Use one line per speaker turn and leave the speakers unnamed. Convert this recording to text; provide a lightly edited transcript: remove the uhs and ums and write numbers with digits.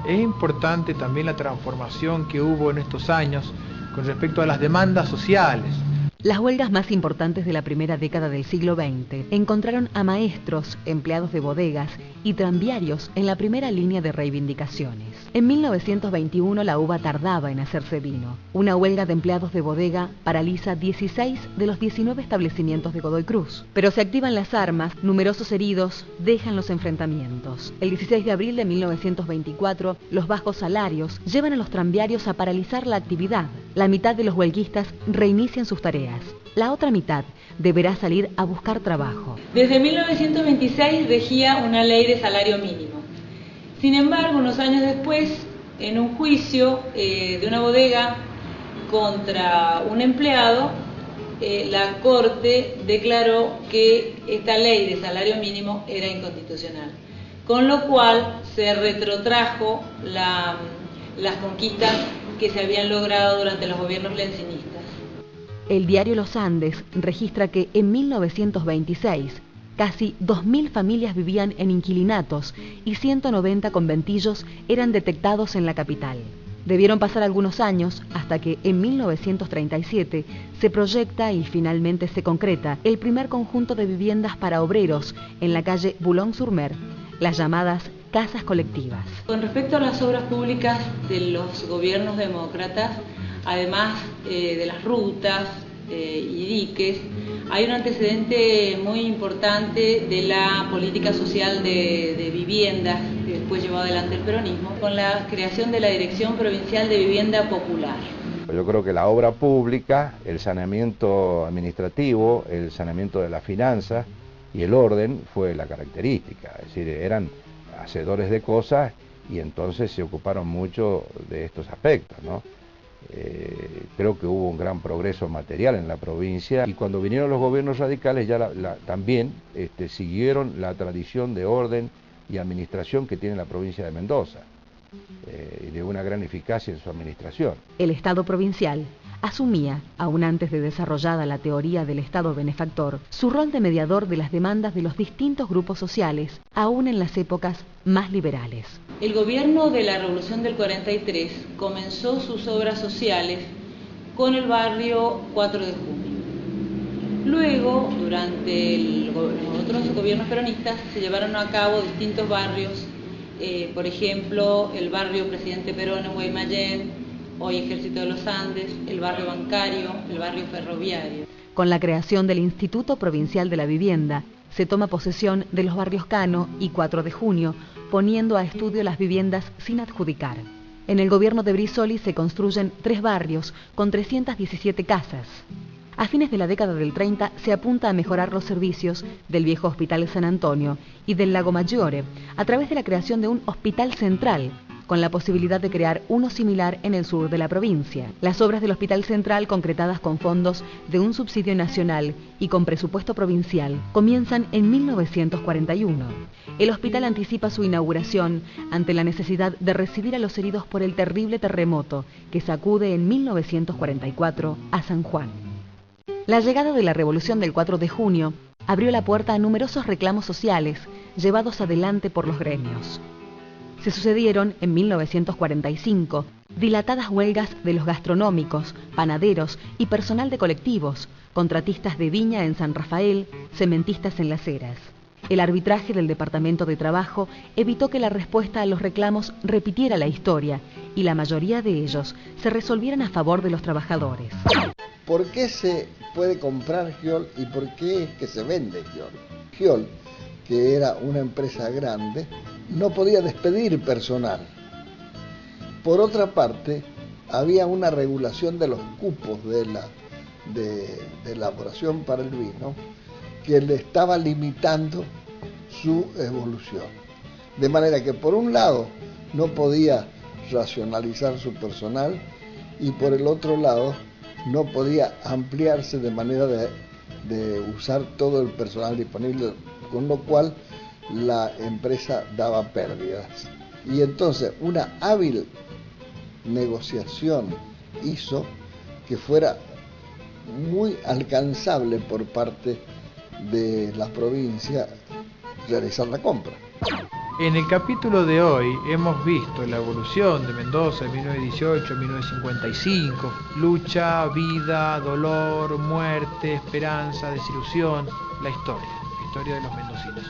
Es importante también la transformación que hubo en estos años con respecto a las demandas sociales.
Las huelgas más importantes de la primera década del siglo XX encontraron a maestros, empleados de bodegas y tranviarios en la primera línea de reivindicaciones. En 1921 la uva tardaba en hacerse vino. Una huelga de empleados de bodega paraliza 16 de los 19 establecimientos de Godoy Cruz. Pero se activan las armas, numerosos heridos dejan los enfrentamientos. El 16 de abril de 1924, los bajos salarios llevan a los tranviarios a paralizar la actividad. La mitad de los huelguistas reinician sus tareas. La otra mitad deberá salir a buscar trabajo.
Desde 1926 regía una ley de salario mínimo. Sin embargo, unos años después, en un juicio de una bodega contra un empleado, la Corte declaró que esta ley de salario mínimo era inconstitucional, con lo cual se retrotrajo las conquistas que se habían logrado durante los gobiernos lencinistas.
El diario Los Andes registra que en 1926 casi 2.000 familias vivían en inquilinatos y 190 conventillos eran detectados en la capital. Debieron pasar algunos años hasta que en 1937 se proyecta y finalmente se concreta el primer conjunto de viviendas para obreros en la calle Boulogne-sur-Mer, las llamadas casas colectivas.
Con respecto a las obras públicas de los gobiernos demócratas, además de las rutas y diques, hay un antecedente muy importante de la política social de viviendas que después llevó adelante el peronismo, con la creación de la Dirección Provincial de Vivienda Popular.
Yo creo que la obra pública, el saneamiento administrativo, el saneamiento de las finanzas y el orden fue la característica, es decir, eran hacedores de cosas y entonces se ocuparon mucho de estos aspectos, ¿no? Creo que hubo un gran progreso material en la provincia y cuando vinieron los gobiernos radicales ya también siguieron la tradición de orden y administración que tiene la provincia de Mendoza y de una gran eficacia en su administración.
El Estado provincial asumía, aún antes de desarrollada la teoría del Estado benefactor, su rol de mediador de las demandas de los distintos grupos sociales, aún en las épocas más liberales.
El gobierno de la Revolución del 43 comenzó sus obras sociales con el barrio 4 de Junio. Luego, durante los otros gobiernos peronistas, se llevaron a cabo distintos barrios, por ejemplo, el barrio Presidente Perón en Guaymallén, hoy Ejército de los Andes, el barrio bancario, el barrio ferroviario.
Con la creación del Instituto Provincial de la Vivienda, se toma posesión de los barrios Cano y 4 de Junio, poniendo a estudio las viviendas sin adjudicar. En el gobierno de Brizzoli se construyen 3 barrios con 317 casas. A fines de la década del 30 se apunta a mejorar los servicios del viejo Hospital San Antonio y del Lago Maggiore a través de la creación de un hospital central, con la posibilidad de crear uno similar en el sur de la provincia. Las obras del Hospital Central, concretadas con fondos de un subsidio nacional y con presupuesto provincial, comienzan en 1941. El hospital anticipa su inauguración ante la necesidad de recibir a los heridos por el terrible terremoto que sacude en 1944 a San Juan. La llegada de la Revolución del 4 de junio abrió la puerta a numerosos reclamos sociales llevados adelante por los gremios. Se sucedieron, en 1945, dilatadas huelgas de los gastronómicos, panaderos y personal de colectivos, contratistas de viña en San Rafael, cementistas en Las Heras. El arbitraje del Departamento de Trabajo evitó que la respuesta a los reclamos repitiera la historia y la mayoría de ellos se resolvieran a favor de los trabajadores.
¿Por qué se puede comprar Giol y por qué es que se vende Giol? Giol, que era una empresa grande, no podía despedir personal. Por otra parte, había una regulación de los cupos de elaboración para el vino que le estaba limitando su evolución. De manera que por un lado no podía racionalizar su personal y por el otro lado no podía ampliarse de manera de usar todo el personal disponible, con lo cual la empresa daba pérdidas. Y entonces una hábil negociación hizo que fuera muy alcanzable por parte de la provincia realizar la compra.
En el capítulo de hoy hemos visto la evolución de Mendoza de 1918 a 1955, lucha, vida, dolor, muerte, esperanza, desilusión, la historia de los mendocinos.